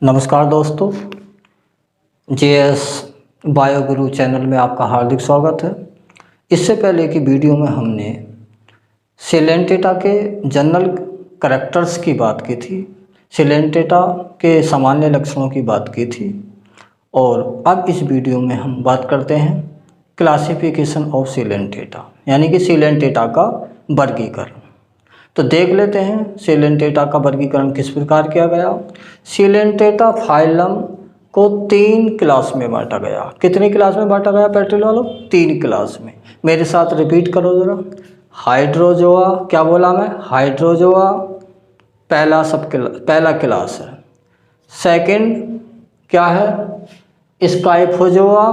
नमस्कार दोस्तों, JS बायोगुरु channel में आपका हार्दिक स्वागत है। इससे पहले की वीडियो में हमने सिलेंटेटा के जनरल करैक्टर्स की बात की थी, सिलेंटेटा के सामान्य लक्षणों की बात की थी और अब इस वीडियो में हम बात करते हैं क्लासिफिकेशन ऑफ सिलेंटेटा, यानी कि सिलेंटेटा का वर्गीकरण। तो देख लेते हैं सिलेंटेटा का वर्गीकरण किस प्रकार किया गया। सिलेंटेटा फाइलम को 3 क्लास में बांटा गया। कितनी क्लास में बांटा गया पेट्रोल वालों? 3 क्लास में। मेरे साथ रिपीट करो ज़रा। हाइड्रोजोआ, क्या बोला मैं? हाइड्रोजोआ पहला क्लास है। सेकंड क्या है? स्काइफोजोआ,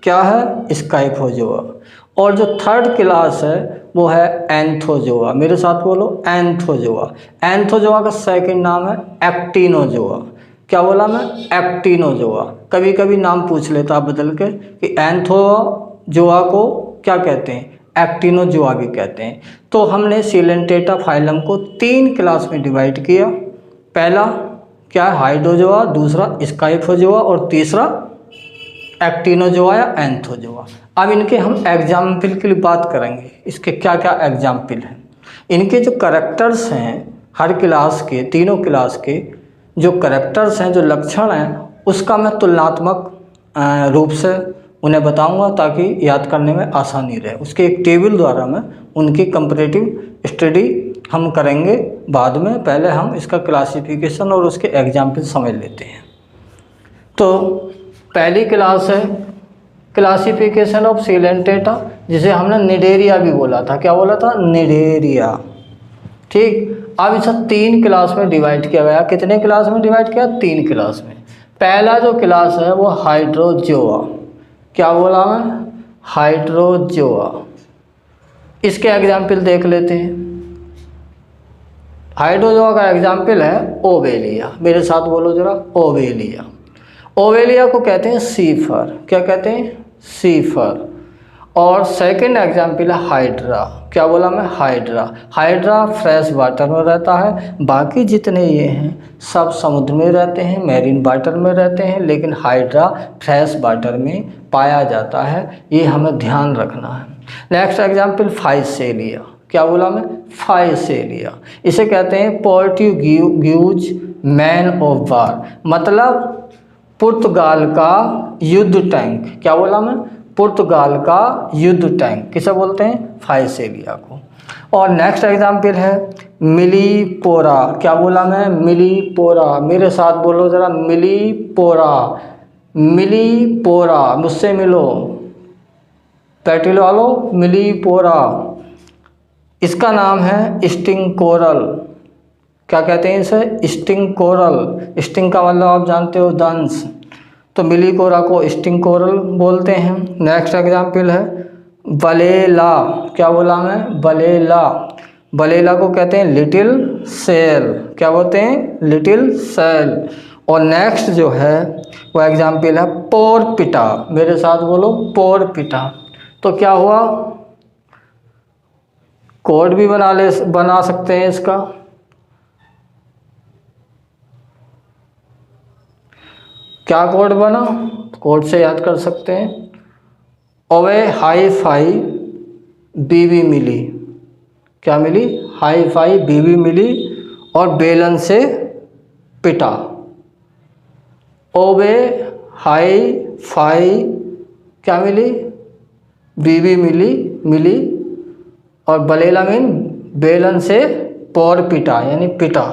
क्या है? स्काइफोजोआ। और जो थर्ड क्लास है वो है एंथोजोआ। मेरे साथ बोलो, एंथोजोआ। एंथोजोआ का सेकंड नाम है एक्टिनोजोआ। क्या बोला मैं? एक्टिनोजोआ। कभी कभी नाम पूछ लेता बदल के कि एंथोजोआ को क्या कहते हैं? एक्टिनोजोआ भी कहते हैं। तो हमने सिलेंटेटा फाइलम को 3 क्लास में डिवाइड किया। पहला क्या है? हाइड्रोजोआ, दूसरा स्काइफोजोआ और तीसरा एक्टिनोजोआ या एंथोजोआ। अब इनके हम एग्जाम्पल की बात करेंगे, इसके क्या क्या एग्जाम्पल हैं। इनके जो करैक्टर्स हैं, हर क्लास के, तीनों क्लास के जो करैक्टर्स हैं, जो लक्षण हैं, उसका मैं तुलनात्मक रूप से उन्हें बताऊंगा ताकि याद करने में आसानी रहे। उसके एक टेबल द्वारा मैं उनकी कंपैरेटिव स्टडी हम करेंगे बाद में। पहले हम इसका क्लासिफिकेशन और उसके एग्जाम्पल समझ लेते हैं। तो पहली क्लास है क्लासिफिकेशन ऑफ सिलेंटेटा, जिसे हमने निडेरिया भी बोला था। क्या बोला था? निडेरिया। ठीक। अब इसे 3 क्लास में डिवाइड किया गया। कितने क्लास में डिवाइड किया? 3 क्लास में। पहला जो क्लास है वो हाइड्रोजोआ। क्या बोला मैं? हाइड्रोजोआ। इसके एग्जाम्पल देख लेते हैं। हाइड्रोजोआ का एग्जाम्पल है ओवेलिया। मेरे साथ बोलो जरा, ओवेलिया। ओवेलिया को कहते हैं सीफर। क्या कहते हैं? सीफर। और सेकंड एग्जाम्पल है हाइड्रा। क्या बोला मैं? हाइड्रा। हाइड्रा फ्रेश वाटर में रहता है। बाकी जितने ये हैं सब समुद्र में रहते हैं, मैरीन वाटर में रहते हैं, लेकिन हाइड्रा फ्रेश वाटर में पाया जाता है। ये हमें ध्यान रखना है। Next example Physalia. क्या बोला मैं? फाइसेलिया। इसे कहते हैं पोर्टुगीज मैन ऑफ वार, मतलब पुर्तगाल का युद्ध टैंक। क्या बोला मैं? पुर्तगाल का युद्ध टैंक किसे बोलते हैं? फाइसेलिया को। और नेक्स्ट एग्जाम्पल है मिलीपोरा। क्या बोला मैं? मिलीपोरा। मेरे साथ बोलो ज़रा, मिलीपोरा। मिलीपोरा, मुझसे मिलो पैटिल वालों, मिलीपोरा। इसका नाम है स्टिंग कोरल। क्या कहते हैं इसे? Sting coral. स्टिंग का मतलब आप जानते हो, दंश। तो मिलीकोरा को स्टिंग कोरल बोलते हैं। नेक्स्ट एग्जाम्पल है बलेला। क्या बोला मैं? बलेला। बलेला को कहते हैं लिटिल सेल। क्या बोलते हैं? Little cell. और नेक्स्ट जो है वो एग्जाम्पल है पोरपिटा। मेरे साथ बोलो, पोरपिटा। तो क्या हुआ? कोड भी बना सकते हैं इसका। क्या कोड बना? कोड से याद कर सकते हैं। ओवे हाई फाई बीवी मिली। क्या मिली? हाई फाई बीवी मिली और बेलन से पिटा। ओवे हाई फाई क्या मिली? बीवी मिली और बलेला मीन बेलन से पौर पिटा, यानी पिटा,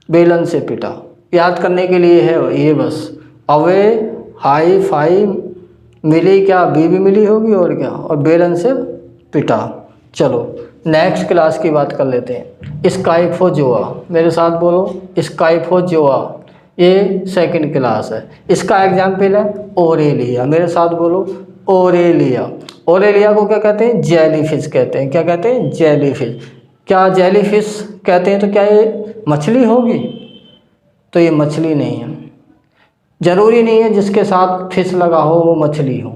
बेलन से पिटा। याद करने के लिए है ये बस। अवे हाई फाई मिली, क्या बीवी मिली होगी और क्या, और बेलन से पिटा। चलो नेक्स्ट क्लास की बात कर लेते हैं। स्काइफोजोआ। मेरे साथ बोलो, स्काइफोजोआ। ये सेकंड क्लास है। इसका एग्जाम्पल है ओरेलिया। मेरे साथ बोलो, ओरेलिया। ओरेलिया को क्या कहते हैं? जेलीफिश कहते हैं। क्या कहते हैं? जेलीफिश। क्या जेलीफिश कहते हैं तो क्या ये मछली होगी? तो ये मछली नहीं है। ज़रूरी नहीं है जिसके साथ फिश लगा हो वो मछली हो।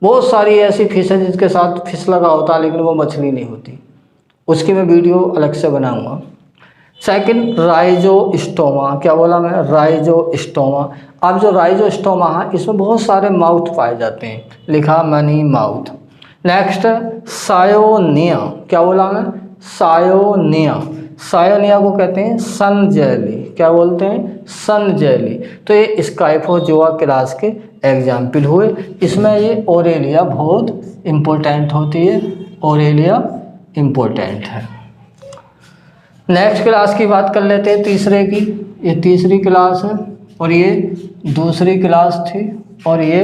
बहुत सारी ऐसी फिश है जिसके साथ फिश लगा होता है लेकिन वो मछली नहीं होती। उसकी मैं वीडियो अलग से बनाऊंगा। सेकंड राइजोस्टोमा, क्या बोला मैं, राइजोस्टोमा। अब जो राइजोस्टोमा है इसमें बहुत सारे माउथ पाए जाते हैं, लिखा मनी माउथ। नेक्स्ट सायोनिया, क्या बोला मैं, सायोनिया। सायोनिया को कहते हैं सन जेली, क्या बोलते हैं, सन जेली। तो ये स्काइफोजोआ क्लास के एग्जाम्पल हुए। इसमें ये ओरेलिया बहुत इम्पोर्टेंट होती है, ओरेलिया इम्पोर्टेंट है। नेक्स्ट क्लास की बात कर लेते हैं, तीसरे की। ये तीसरी क्लास है और ये दूसरी क्लास थी और ये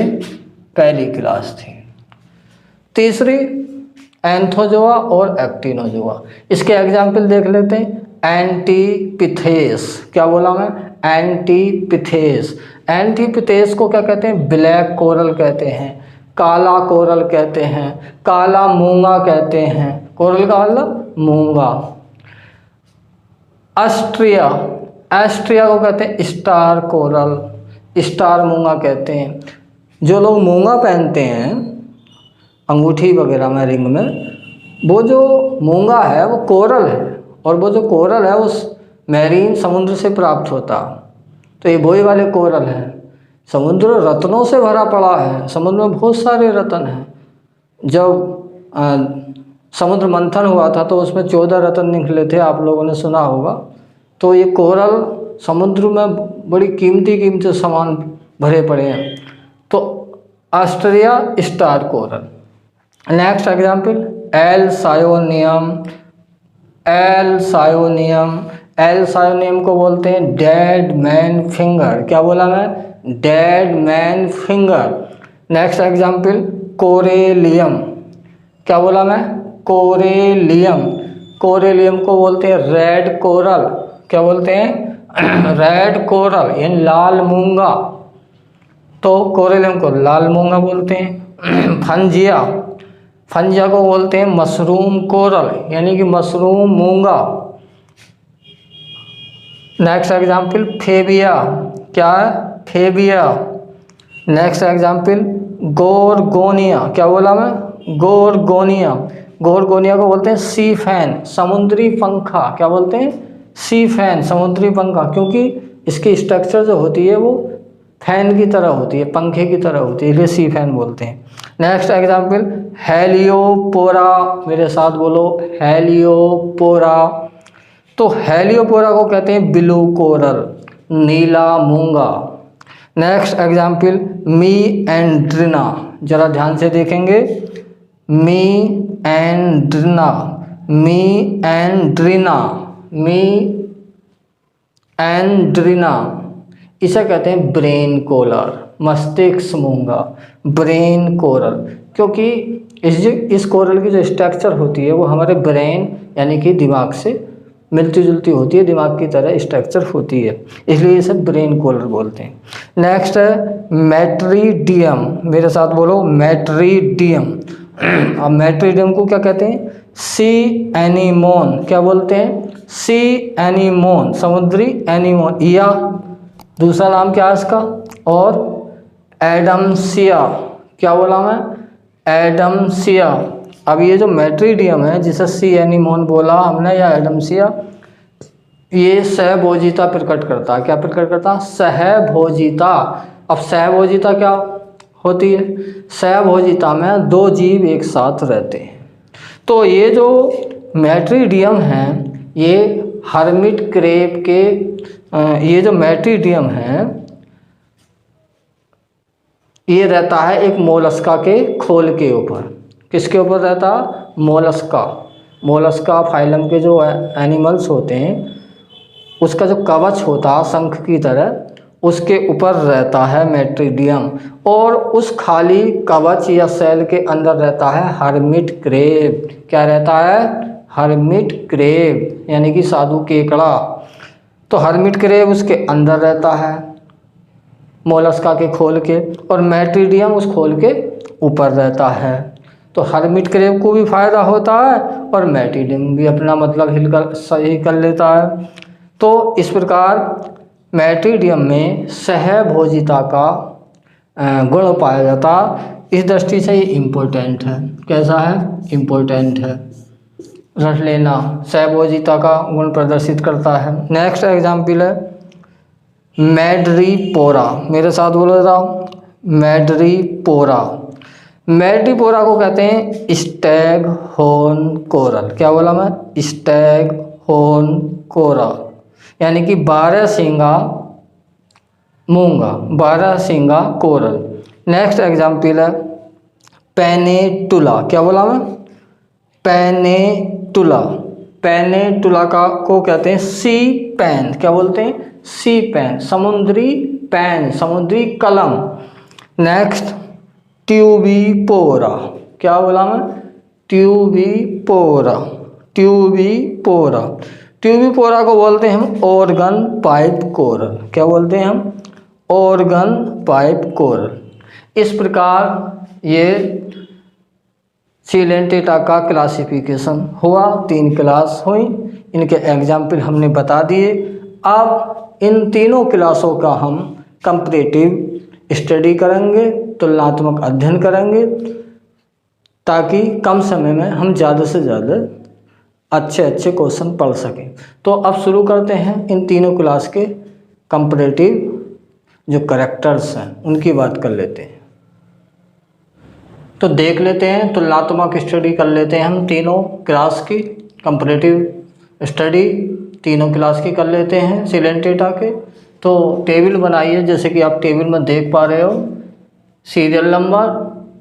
पहली क्लास थी। तीसरी एंथोजोआ और एक्टिनोजोआ। इसके एग्जाम्पल देख लेते हैं। एंटीपिथेस, क्या बोला मैं, एंटीपिथेस। एंटीपिथेस को क्या कहते हैं, ब्लैक कोरल कहते हैं, काला कोरल कहते हैं, काला मूंगा कहते हैं। कोरल का मतलब मूंगा। ऑस्ट्रिया, ऑस्ट्रिया को कहते हैं स्टार कोरल, स्टार मूंगा कहते हैं। जो लोग मूंगा पहनते हैं अंगूठी वगैरह में, रिंग में, वो जो मूंगा है वो कोरल है, और वो जो कोरल है उस मैरीन समुद्र से प्राप्त होता। तो ये वही वाले कोरल हैं। समुद्र रत्नों से भरा पड़ा है, समुद्र में बहुत सारे रत्न हैं। जब समुद्र मंथन हुआ था तो उसमें 14 रत्न निकले थे, आप लोगों ने सुना होगा। तो ये कोरल समुद्र में बड़ी कीमती कीमती सामान भरे पड़े हैं। तो Astraea star coral. Next example Alcyonium, Alcyonium. Alcyonium को बोलते हैं डेड मैन फिंगर, क्या बोला मैं, dead man finger. Next example Corallium, क्या बोला मैं, कोरेलियम। कोरेलियम को बोलते हैं रेड कोरल, क्या बोलते हैं, रेड कोरल, यानी लाल मूंगा। तो कोरेलियम को लाल मूंगा बोलते हैं। फंजिया, फंजिया को बोलते हैं मशरूम कोरल, यानी कि मशरूम मूंगा। नेक्स्ट एग्जाम्पल फेबिया, क्या है, फेबिया। नेक्स्ट एग्जाम्पल गोरगोनिया, क्या बोला मैं, गोरगोनिया। गोरगोनिया को बोलते हैं सी फैन, समुद्री पंखा, क्या बोलते हैं, सी फैन, समुद्री पंखा। क्योंकि इसकी स्ट्रक्चर जो होती है वो फैन की तरह होती है, पंखे की तरह होती है, इसलिए सी फैन बोलते हैं। नेक्स्ट एग्जाम्पल हेलियोपोरा, मेरे साथ बोलो, हेलियोपोरा। तो हेलियोपोरा को कहते हैं ब्लू कोरल, नीला मूंगा। नेक्स्ट एग्जाम्पल मी एंड्रिना, जरा ध्यान से देखेंगे। मी एंड्रिना, मी एंड्रिना, मी एंड्रिना, इसे कहते हैं ब्रेन कोरल, मस्तिष्क मूंगा, ब्रेन कोरल। क्योंकि इस कोरल की जो स्ट्रक्चर होती है वो हमारे ब्रेन यानी कि दिमाग से मिलती जुलती होती है, दिमाग की तरह स्ट्रक्चर होती है, इसलिए इसे ब्रेन कोरल बोलते हैं। नेक्स्ट है मैट्रीडियम, मेरे साथ बोलो, मैट्रीडियम। अब मैट्रीडियम को क्या कहते हैं, सी एनीमोन, क्या बोलते हैं, सी एनीमोन, समुद्री एनीमोन। या दूसरा नाम क्या है इसका, और एडमसिया, क्या बोला मैं, एडमसिया। अब ये जो मैट्रीडियम है जिसे सी एनीमोन बोला हमने या एडमसिया, ये सहभोजिता प्रकट करता है। क्या प्रकट करता है, सहभोजिता। अब सहभोजिता क्या होती है, सहभोजिता में दो जीव एक साथ रहते हैं। तो ये जो मैट्रीडियम है ये हर्मिट क्रेब के, ये जो मैट्रीडियम है ये रहता है एक मोलस्का के खोल के ऊपर। किसके ऊपर रहता, मोलस्का। मोलस्का फाइलम के जो एनिमल्स होते हैं उसका जो कवच होता है शंख की तरह, उसके ऊपर रहता है मैट्रीडियम, और उस खाली कवच या सेल के अंदर रहता है हर्मिट क्रेब। क्या रहता है, हर्मिट क्रेब, यानी कि साधु केकड़ा। तो हर्मिट क्रेब उसके अंदर रहता है मोलस्का के खोल के, और मैट्रीडियम उस खोल के ऊपर रहता है। तो हर्मिट क्रेब को भी फायदा होता है और मैट्रीडियम भी अपना मतलब सही कर लेता है। तो इस प्रकार मैट्रीडियम में सहभोजिता का गुण पाया जाता, इस दृष्टि से ये इम्पोर्टेंट है। कैसा है, इम्पोर्टेंट है। रट लेना सहभोजिता का गुण प्रदर्शित करता है। नेक्स्ट एग्जाम्पल है मैड्रीपोरा। मेरे साथ बोलो जरा, मैड्रीपोरा। मैड्रीपोरा को कहते हैं स्टैग हॉर्न कोरल। क्या बोला मैं? स्टैग हॉर्न कोरल, यानी कि 12 सींगा मूंगा, 12 सींगा कोरल। नेक्स्ट एग्जाम्पल है पेनेटुला। क्या बोला मैं? पेनेटुला। पेनेटुला को कहते हैं सी पेन। क्या बोलते हैं? सी पेन, समुद्री पेन, समुद्री कलम। नेक्स्ट ट्यूबिपोरा। क्या बोला मैं? ट्यूबिपोरा। ट्यूबिपोरा। ट्यूबिपोरा को बोलते हैं हम ऑर्गन पाइप कोरल। क्या बोलते हैं हम? Organ pipe coral. इस प्रकार ये सीलेंटेटा का क्लासिफिकेशन हुआ। 3 क्लास हुई, इनके एग्जाम्पल हमने बता दिए। अब इन तीनों क्लासों का हम कंपैरेटिव स्टडी करेंगे, तुलनात्मक अध्ययन करेंगे, ताकि कम समय में हम ज़्यादा से ज़्यादा अच्छे अच्छे क्वेश्चन पढ़ सकें। तो अब शुरू करते हैं इन तीनों क्लास के कंपैरेटिव जो करैक्टर्स हैं उनकी बात कर लेते हैं। तो देख लेते हैं, तुलनात्मक स्टडी कर लेते हैं हम तीनों क्लास की। कंपैरेटिव स्टडी तीनों क्लास की कर लेते हैं सीलेंटेटा के। तो टेबल बनाइए, जैसे कि आप टेबल में देख पा रहे हो, सीरियल नंबर,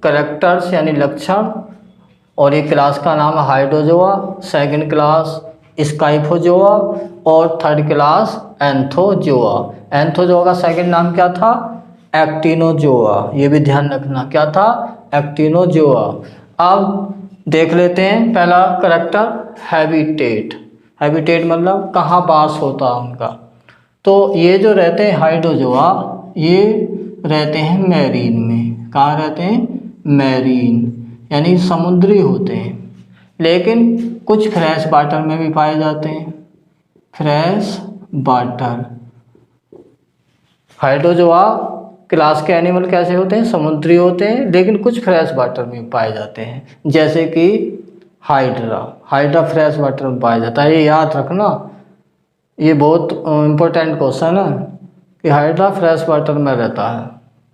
करैक्टर्स यानी लक्षण, और ये क्लास का नाम है हाइड्रोजोआ, सेकंड क्लास स्काइफोजोआ और थर्ड क्लास एंथोजोआ। एंथोजोआ का सेकंड नाम क्या था? एक्टिनोजोआ। ये भी ध्यान रखना, क्या था? एक्टिनोजोआ। अब देख लेते हैं पहला करैक्टर हैबिटेट। हैबिटेट मतलब कहाँ वास होता है उनका। तो ये जो रहते हैं हाइड्रोजोआ, ये रहते हैं मैरीन में। कहाँ रहते हैं? मैरीन, यानी समुद्री होते हैं। लेकिन कुछ फ्रेश वाटर में भी पाए जाते हैं। Fresh water. हाइड्रोजोआ क्लास के एनिमल कैसे होते हैं? समुद्री होते हैं, लेकिन कुछ फ्रेश वाटर में पाए जाते हैं, जैसे कि हाइड्रा। हाइड्रा फ्रेश वाटर में पाया जाता है, ये याद रखना, ये बहुत इम्पोर्टेंट क्वेश्चन है कि हाइड्रा फ्रेश वाटर में रहता है।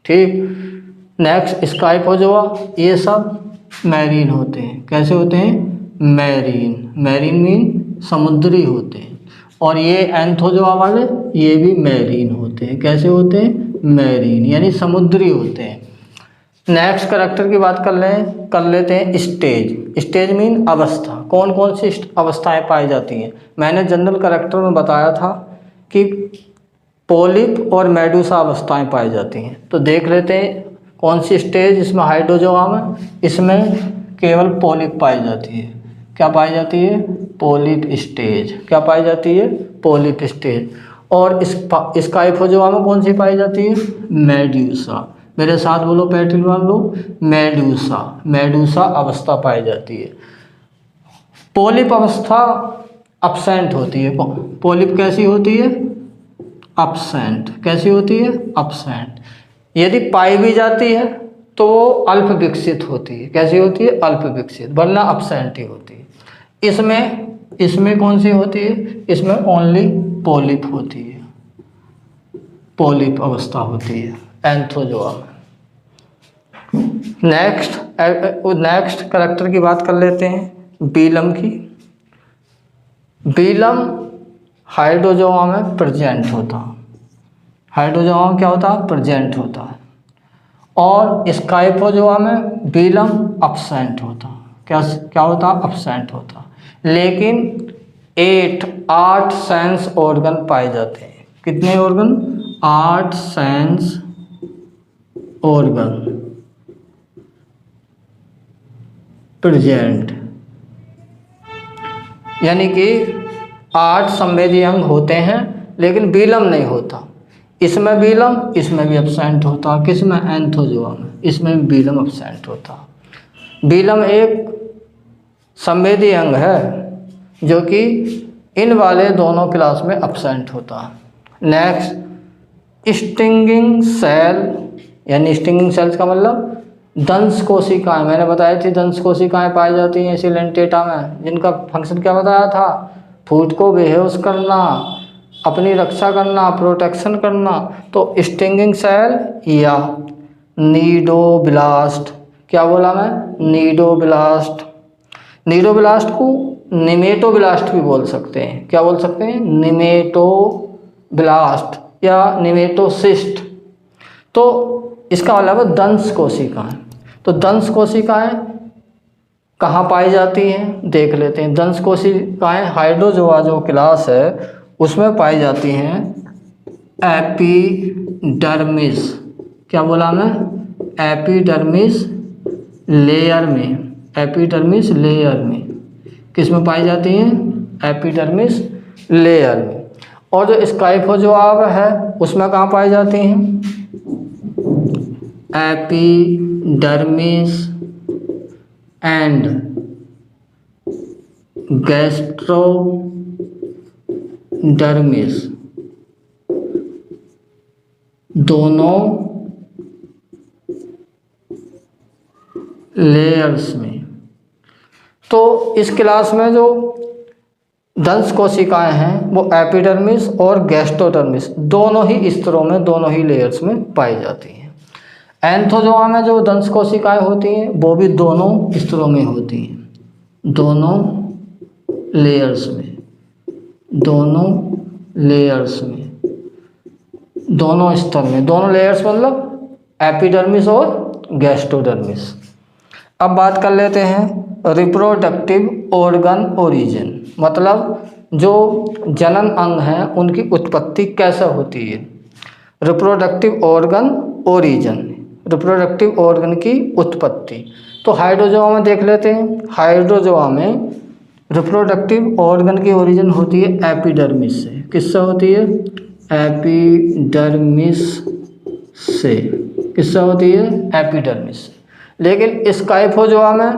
ठीक। नेक्स्ट स्काइफोजोआ, ये सब मैरीन होते हैं। कैसे होते हैं? मैरीन। मैरीन मीन समुद्री होते हैं। और ये एंथोजोआ वाले, ये भी मैरीन होते हैं। कैसे होते हैं? मैरीन, यानी समुद्री होते हैं। नेक्स्ट करैक्टर की बात कर लेते हैं स्टेज। स्टेज मीन अवस्था। कौन कौन सी अवस्थाएं पाई जाती हैं? मैंने जनरल करैक्टर में बताया था कि पोलिप और मेडूसा अवस्थाएं पाई जाती हैं। तो देख लेते हैं कौन सी स्टेज। इसमें हाइड्रोजोआ में इसमें केवल पोलिप पाई जाती है। क्या पाई जाती है? Polyp stage. क्या पाई जाती है? Polyp stage. और स्काइफोजोआ में कौन सी पाई जाती है? मेडूसा। मेरे साथ बोलो, पैटर्न मान लो, मेडूसा। मेडूसा अवस्था पाई जाती है। पोलिप अवस्था अब्सेंट होती है। पोलिप कैसी होती है? अब्सेंट। कैसी होती है? अब्सेंट। यदि पाई भी जाती है तो वो अल्प विकसित होती है। कैसी होती है? अल्प विकसित, वरना अब्सेंट ही होती है। इसमें कौन सी होती है? इसमें ओनली पोलिप होती है। पोलिप अवस्था होती है एंथोजोआ में। नेक्स्ट करैक्टर की बात कर लेते हैं बीलम की। बीलम हाइड्रोजोआ में प्रेजेंट होता है। हाइड्रोजोआ में क्या होता है? प्रेजेंट होता है। और स्काइफोजोआ में बीलम अब्सेंट होता है। क्या होता है? अब्सेंट होता है। लेकिन 8 सेंस ऑर्गन पाए जाते हैं। कितने ऑर्गन? 8 सेंस ऑर्गन प्रेजेंट, यानी कि 8 संवेदी अंग होते हैं, लेकिन बीलम नहीं होता। इसमें बीलम, इसमें भी अब्सेंट होता। किसमें? एंथोजोआ में। इसमें भी बीलम अब्सेंट होता। बीलम एक संवेदी अंग है जो कि इन वाले दोनों क्लास में अब्सेंट होता है। नेक्स्ट स्टिंगिंग सेल, यानी स्टिंगिंग सेल्स का मतलब दंश कोशिकाएं, मैंने बताई थी दंश कोशिकाएं पाई जाती हैं सिलेंटेटा में, जिनका फंक्शन क्या बताया था, फूड को बेहोश करना, अपनी रक्षा करना, प्रोटेक्शन करना। तो स्टिंगिंग सेल या नीडोब्लास्ट, क्या बोला मैं, नीडोब्लास्ट। नीडोब्लास्ट को निमेटोब्लास्ट भी बोल सकते हैं, क्या बोल सकते हैं, निमेटोब्लास्ट या निमेटोसिस्ट। तो इसका मतलब है दंश कोशिकाएं। तो दंश कोशिकाएं कहाँ पाई जाती हैं, देख लेते हैं। दंश कोशिकाएं हाइड्रोजोआ जो क्लास है उसमें पाई जाती हैं एपिडर्मिस, क्या बोला मैं, एपिडर्मिस लेयर में, एपिडर्मिस लेयर में। किस में पाई जाती हैं, एपिडर्मिस लेयर में। और जो स्काइफोजोआ है उसमें कहाँ पाई जाती हैं, एपिडर्मिस एंड गैस्ट्रोडर्मिस, दोनों लेयर्स में। तो इस क्लास में जो दंश कोशिकाएं हैं वो एपिडर्मिस और गैस्ट्रोडर्मिस दोनों ही स्तरों में, दोनों ही लेयर्स में पाई जाती हैं। एंथोजोआ में जो दंश कोशिकाएं होती हैं वो भी दोनों स्तरों में होती हैं, दोनों लेयर्स में, दोनों लेयर्स में, दोनों स्तर में, दोनों लेयर्स मतलब एपिडर्मिस और गैस्ट्रोडर्मिस। अब बात कर लेते हैं रिप्रोडक्टिव ऑर्गन ओरिजिन, मतलब जो जनन अंग हैं उनकी उत्पत्ति कैसे होती है। Reproductive organ origin, reproductive organ की उत्पत्ति। तो हाइड्रोजोआ में देख लेते हैं, हाइड्रोजोआ में रिप्रोडक्टिव ऑर्गन की ओरिजिन होती है एपिडर्मिस से। किससे होती है, एपिडर्मिस से, किससे होती है, एपिडर्मिस से। लेकिन स्काइफोजोआ में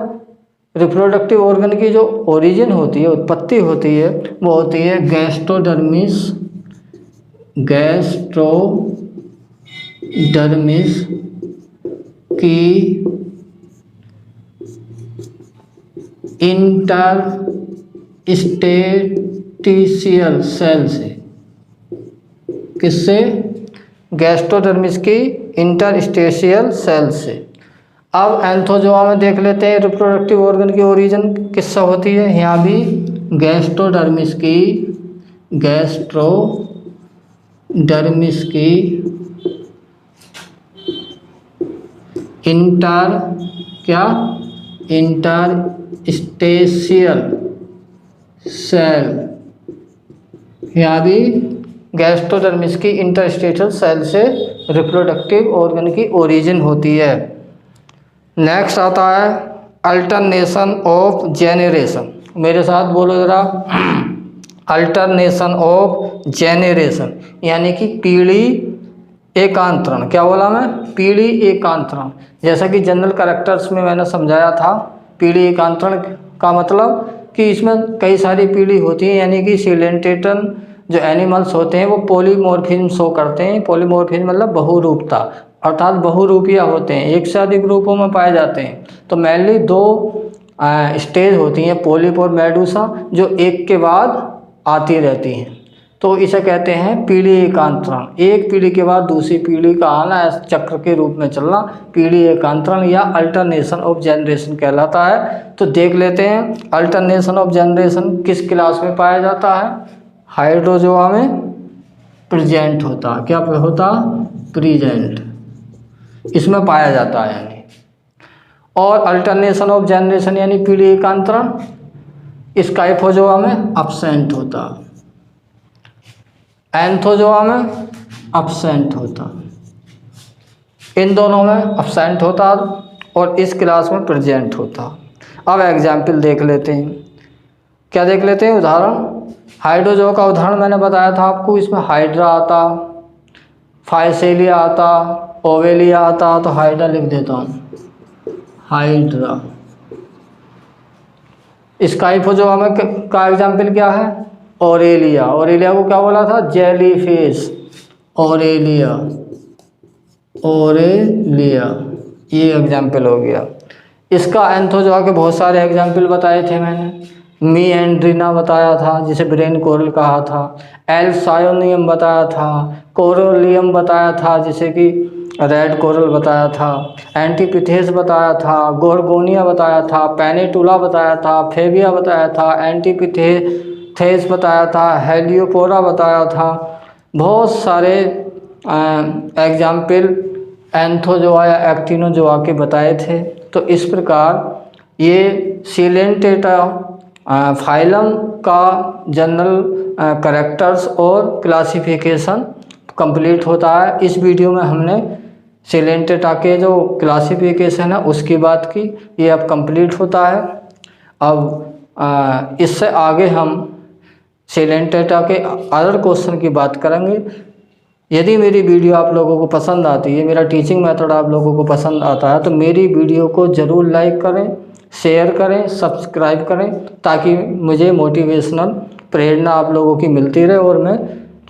रिप्रोडक्टिव ऑर्गन की जो ओरिजिन होती है, उत्पत्ति होती है, वो होती है गैस्ट्रोडर्मिस, गैस्ट्रोडर्मिस की इंटरस्टेटिशियल सेल से। किससे, गैस्ट्रोडर्मिस की इंटरस्टेशियल सेल से। अब एंथोजोआ में देख लेते हैं रिप्रोडक्टिव ऑर्गन की ओरिजिन किससे होती है। यहाँ भी गैस्ट्रोडर्मिस की, गैस्ट्रोडर्मिस की इंटरस्टेशियल सेल, यहाँ भी गैस्ट्रोडर्मिस की इंटरस्टेशियल सेल से रिप्रोडक्टिव ऑर्गन की ओरिजिन होती है। नेक्स्ट आता है अल्टरनेशन ऑफ जेनरेशन, मेरे साथ बोलो ज़रा, अल्टरनेशन ऑफ जेनरेशन यानी कि पीढ़ी एकांतरण। क्या बोला मैं, पीढ़ी एकांतरण। जैसा कि जनरल कैरेक्टर्स में मैंने समझाया था, पीढ़ी एकांतरण का मतलब कि इसमें कई सारी पीढ़ी होती है, यानी कि सिलेंटेटन जो एनिमल्स होते हैं वो पॉलीमॉर्फिज्म शो करते हैं। पॉलीमॉर्फिज्म मतलब बहुरूपता, अर्थात बहुरूपिया होते हैं, एक से अधिक रूपों में पाए जाते हैं। तो मेनली दो स्टेज होती हैं, पोलिप और मेडूसा, जो एक के बाद आती रहती हैं। तो इसे कहते हैं पीढ़ी एकांतरण, एक पीढ़ी के बाद दूसरी पीढ़ी का आना, इस चक्र के रूप में चलना पीढ़ी एकांतरण या अल्टरनेशन ऑफ जनरेशन कहलाता है। तो देख लेते हैं अल्टरनेशन ऑफ जनरेशन किस क्लास में पाया जाता है। हाइड्रोजोआ में प्रेजेंट होता, क्या होता, प्रेजेंट, इसमें पाया जाता है यानी। और अल्टरनेशन ऑफ जनरेशन यानी पीढ़ी एकांतरण स्काइफोजोआ में अब्सेंट होता, एंथोजोआ में अब्सेंट होता, इन दोनों में अब्सेंट होता और इस क्लास में प्रेजेंट होता। अब एग्जाम्पल देख लेते हैं, क्या देख लेते हैं, उदाहरण। हाइड्रोजोआ का उदाहरण मैंने बताया था आपको, इसमें हाइड्रा आता, फाइसेलिया आता, ओवेलिया आता। तो हाइड्रा लिख देता हूँ, हाइड्रा। स्काइफोजोआ में का एग्जाम्पल क्या है, ओरेलिया। ओरेलिया को क्या बोला था, जेलीफिश, ओरेलिया, ओरेलिया ये एग्जाम्पल हो गया। इसका एंथोजोआ के बहुत सारे एग्जाम्पल बताए थे मैंने। मी एंड्रीना बताया था जिसे ब्रेन कोरल कहा था, एल्सायोनियम बताया था, कोरोलियम बताया था जिसे कि रेड कोरल बताया था, एंटीपिथेस बताया था, गोरगोनिया बताया था, पेनेटुला बताया था, फेबिया बताया था, एंटीपिथेस बताया था, हेलियोपोरा बताया था। बहुत सारे एग्जाम्पल एंथोजोआ या एक्टिनोजोआ के बताए थे। तो इस प्रकार ये सीलेंटेटा फाइलम का जनरल कैरेक्टर्स और क्लासिफिकेशन कंप्लीट होता है। इस वीडियो में हमने सीलेंटेटा के जो क्लासिफिकेशन है उसकी बात की, ये अब कंप्लीट होता है। अब इससे आगे हम सीलेंटेटा के अदर क्वेश्चन की बात करेंगे। यदि मेरी वीडियो आप लोगों को पसंद आती है, मेरा टीचिंग मेथड आप लोगों को पसंद आता है, तो मेरी वीडियो को ज़रूर लाइक करें, शेयर करें, सब्सक्राइब करें, ताकि मुझे मोटिवेशनल प्रेरणा आप लोगों की मिलती रहे और मैं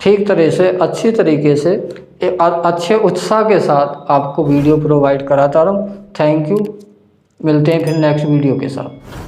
ठीक तरह से अच्छी तरीके से अच्छे उत्साह के साथ आपको वीडियो प्रोवाइड कराता रहूँ। Thank you. मिलते हैं फिर नेक्स्ट वीडियो के साथ।